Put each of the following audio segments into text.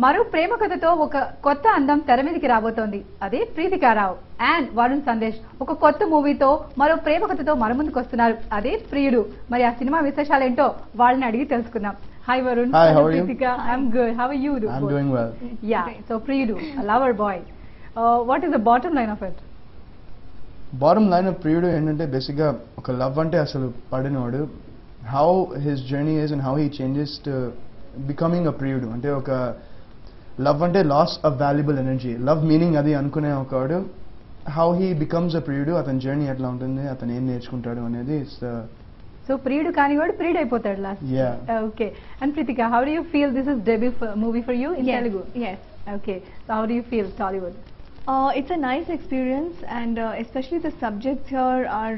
మరో ప్రేమ కథతో ఒక కొత్త అందం తెర మీదకి రాబోతోంది. అదే ప్రీతికారావు అండ్ వరుణ్ సందేశ్ ఒక కొత్త మూవీతో మరో ప్రేమ కథతో మన ముందుకు వస్తున్నారు. అదే ప్రియుడు. మరి ఆ సినిమా విశేషాలు ఏంటో వాళ్ళని అడిగి తెలుసుకుందాం. Hi Varun. Hi, how are you? Pritika. I'm good. How are you? I'm doing well. Yeah. So Priyudu, a lover boy. What is the bottom line of it? Bottom line of Priyudu ఏంటంటే basic గా ఒక love అంటే అసలు పడినవాడు, how his journey is and how he changes to becoming a Priyudu. అంటే ఒక love అంటే loss of valuable energy, love meaning అది అనుకునే ఒకడు, how he becomes a Priyudu, అతని జర్నీ ఎట్లా ఉంటుంది, అతను ఏం నేర్చుకుంటాడు అనేది ఇట్స్ So ప్రియుడు కానివాడు ప్రియుడు అయిపోతాడు last. Okay. And Pritika, how do you feel this is debut movie for you in Telugu? Yes. Okay. So how do you feel Tollywood? It's a nice experience, and especially the subjects here are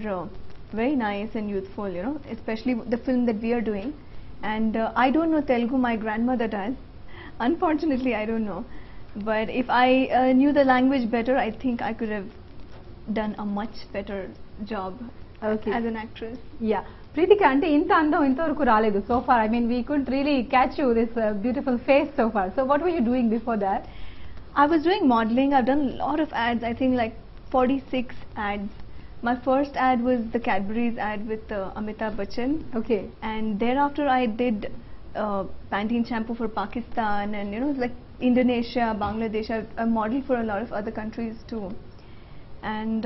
very nice and youthful, you know, especially the film that we are doing. And I don't know Telugu, my grandmother does. Unfortunately, I don't know. But if I knew the language better, I think I could have done a much better job as an actress. Yeah. Pritika, అంటే ఇంత అందం ఇంతవరకు రాలేదు so far. I mean, we couldn't really catch you this beautiful face so far. So what were you doing before that? I was doing modeling. I've done a lot of ads. I think like 46 ads. My first ad was the Cadbury's ad with Amitabh Bachchan. Okay. And thereafter I did Pantene shampoo for Pakistan, and you know, like Indonesia, Bangladesh. I modeled for a lot of other countries too. And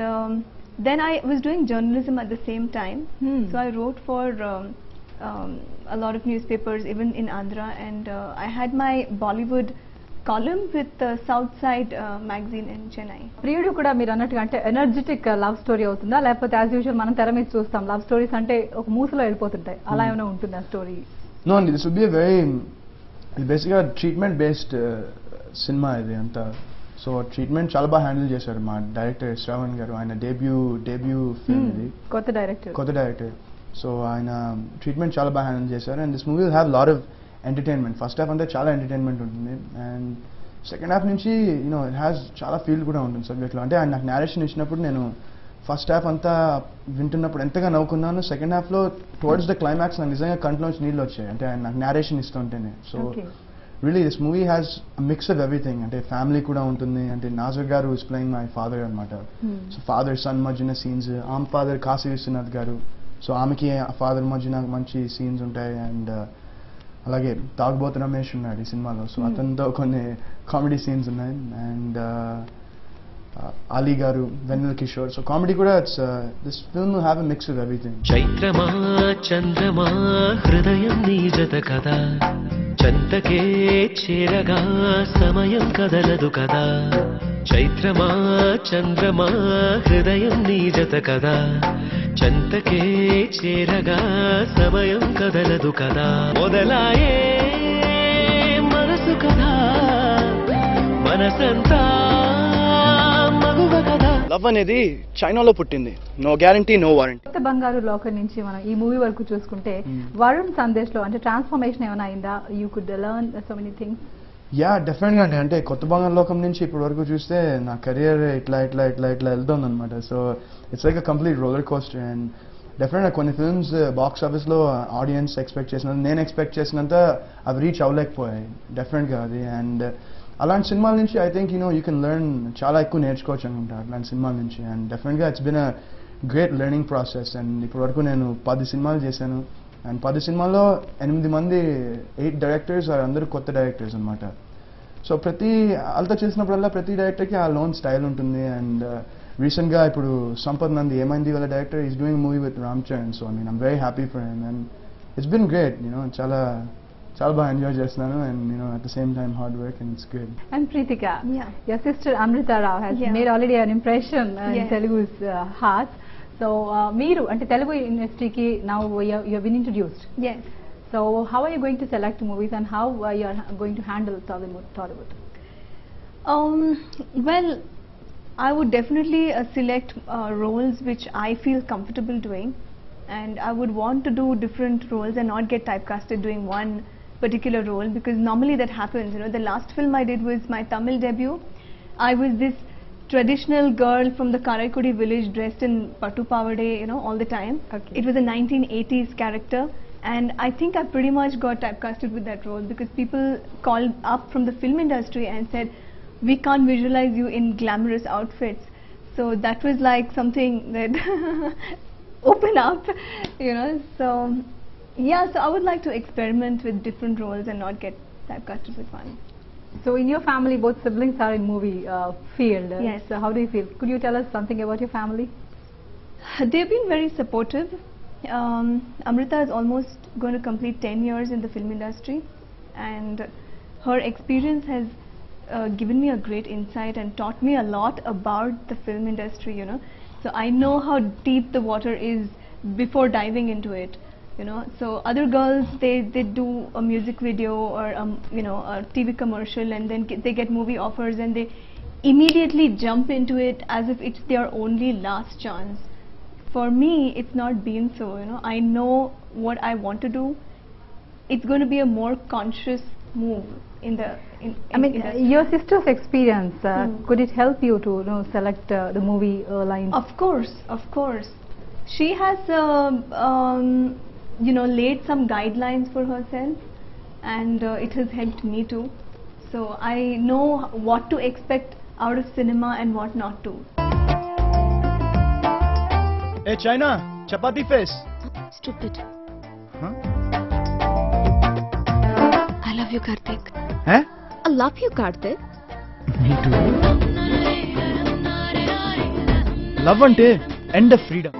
then I was doing journalism at the same time. So I wrote for a lot of newspapers, even in Andhra, and I had my Bollywood column with Southside magazine in Chennai. ప్రియుడు కూడా మీరు అన్నట్టుగా అంటే energetic love story అవుతుందా, లేకపోతే as usual మనం తెర మీద చూస్తాం లవ్ స్టోరీస్ అంటే ఒక మూసలో వెళ్ళిపోతుంటాయి, అలా ఏమైనా ఉంటుందా స్టోరీ? నో అండి, దిస్ వుడ్ బి వెరీ బేసిక్గా ట్రీట్మెంట్ బేస్డ్ సినిమా ఇది అంతా. సో ట్రీట్మెంట్ చాలా బాగా హ్యాండిల్ చేశారు మా డైరెక్టర్ శ్రావణ్ గారు. ఆయన డెబ్యూ ఫిల్మ్ ఇది, కొత్త డైరెక్టర్. సో ఆయన ట్రీట్మెంట్ చాలా బాగా హ్యాండిల్ చేశారు. And this movie will have lot of entertainment. First half అంతా చాలా ఎంటర్టైన్మెంట్ ఉంటుంది, అండ్ సెకండ్ హాఫ్ నుంచి యూనో ఇట్ హ్యాస్ చాలా ఫీల్ కూడా ఉంటుంది సబ్జెక్ట్లో. అంటే ఆయన నాకు నేరేషన్ ఇచ్చినప్పుడు నేను ఫస్ట్ హాఫ్ అంతా వింటున్నప్పుడు ఎంతగా నవ్వుకున్నాను, సెకండ్ హాఫ్లో టువర్డ్స్ ద క్లైమాక్స్ నాకు నిజంగా కంట్లోంచి నీళ్ళు వచ్చాయి, అంటే ఆయన నాకు నేరేషన్ ఇస్తుంటేనే. So really this movie has a mix of everything. అంటే ఫ్యామిలీ కూడా ఉంటుంది, అంటే నాజర్ గారు is playing my father అనమాట. సో ఫాదర్ సన్ మధ్యన సీన్స్, ఆమె ఫాదర్ కాశీ విశ్వనాథ్ గారు, సో ఆమెకి ఫాదర్ మధ్యన మంచి సీన్స్ ఉంటాయి. అండ్ అలాగే తాగుబోతు రమేష్ ఉన్నాడు ఈ సినిమాలో, సో అతనితో కొన్ని కామెడీ సీన్స్ ఉన్నాయి. And Ali garu, Vennela Kishore, so comedy కూడా this film will have a mix of everything. చైత్రమా చంద్రమా హృదయం నీ జత కదా, చంతకే చేరగా సమయం కదలదు కదా. చైత్రమా చంద్రమా హృదయం నీ జత కదా, చంతకే చేరగా సమయం కదలదు కదా. మొదలాయే మనసు కదా, మనసంతా మగువ కదా. లవ్ అనేది చైనాలో పుట్టింది, నో గ్యారంటీ నో వారంటీ. కొత్త బంగారు లోకం నుంచి మనం ఈ మూవీ వరకు చూసుకుంటే వరుణ్ సందేశ్ లో అంటే ట్రాన్స్ఫర్మేషన్ ఏమైనా అయిందా? You could learn so many things. Yeah డెఫినెట్గా అండి. అంటే కొత్త బంగారు లోకం నుంచి ఇప్పటి వరకు చూస్తే నా కెరియర్ ఇట్లా వెళ్తుంది అనమాట. So it's like a complete roller coaster. And డెఫినెట్గా కొన్ని ఫిల్మ్స్ బాక్స్ ఆఫీస్లో ఆడియన్స్ ఎక్స్పెక్ట్ చేసినంత, నేను ఎక్స్పెక్ట్ చేసినంత అవి రీచ్ అవ్వలేకపోయాయి డెఫినెట్గా అది. అండ్ అలాంటి సినిమాల నుంచి I think you can learn, చాలా ఎక్కువ నేర్చుకోవచ్చు అనుకుంటా అట్లాంటి సినిమాల నుంచి. అండ్ డెఫినెట్గా it's been a great learning process. And ఇప్పటి వరకు నేను 10 సినిమాలు చేశాను, అండ్ 10 సినిమాల్లో 8 డైరెక్టర్స్ అందరూ కొత్త డైరెక్టర్స్ అనమాట. సో వాళ్ళతో చేసినప్పుడల్లా ప్రతి డైరెక్టర్కి ఆ లోన్ స్టైల్ ఉంటుంది. అండ్ రీసెంట్గా ఇప్పుడు సంపత్ నంది ఏమైంది వాళ్ళ director is doing movie with Ram Charan. So I mean I'm very happy for him, and it's been great. చాలా బాగా ఎంజాయ్ చేస్తున్నాను, and at the same time hard work, and it's good. And Pritika, your sister Amrita Rao has made already an impression in Telugu's heart. So మీరు అంటే తెలుగు ఇండస్ట్రీకి now you have been introduced. Yes. So how are you going to select movies, and how you are going to handle Tollywood? Well, I would definitely select roles which I feel comfortable doing, and I would want to do different roles and not get typecasted doing one particular role, because normally that happens. The last film I did was my Tamil debut. I was this traditional girl from the Karaikudi village dressed in pattu pavade, all the time. Okay. It was a 1980s character, And I think I pretty much got typecasted with that role because people called up from the film industry and said, we can't visualize you in glamorous outfits. So that was like something that opened up, you know. So yeah, so I would like to experiment with different roles and not get typecasted with one. So in your family, both siblings are in movie field. Yes. So how do you feel? Could you tell us something about your family? They've been very supportive. Amrita is almost going to complete 10 years in the film industry, and her experience has given me a great insight and taught me a lot about the film industry, you know. So I know how deep the water is before diving into it, you know. So other girls, they do a music video or you know, a TV commercial, and then they get movie offers and they immediately jump into it as if it's their only last chance. For me, it's not been so, you know. I know what I want to do. It's going to be a more conscious move in the I mean, industry. your sister's experience, could it help you to, you know, select the movie lines? Of course, of course. She has, you know, laid some guidelines for herself, and it has helped me too. So I know what to expect out of cinema and what not to. Hey China, chapati face. Stupid. Huh? I love you, Karthik. Huh? I love you, Karthik. Me too. Love ante end of freedom.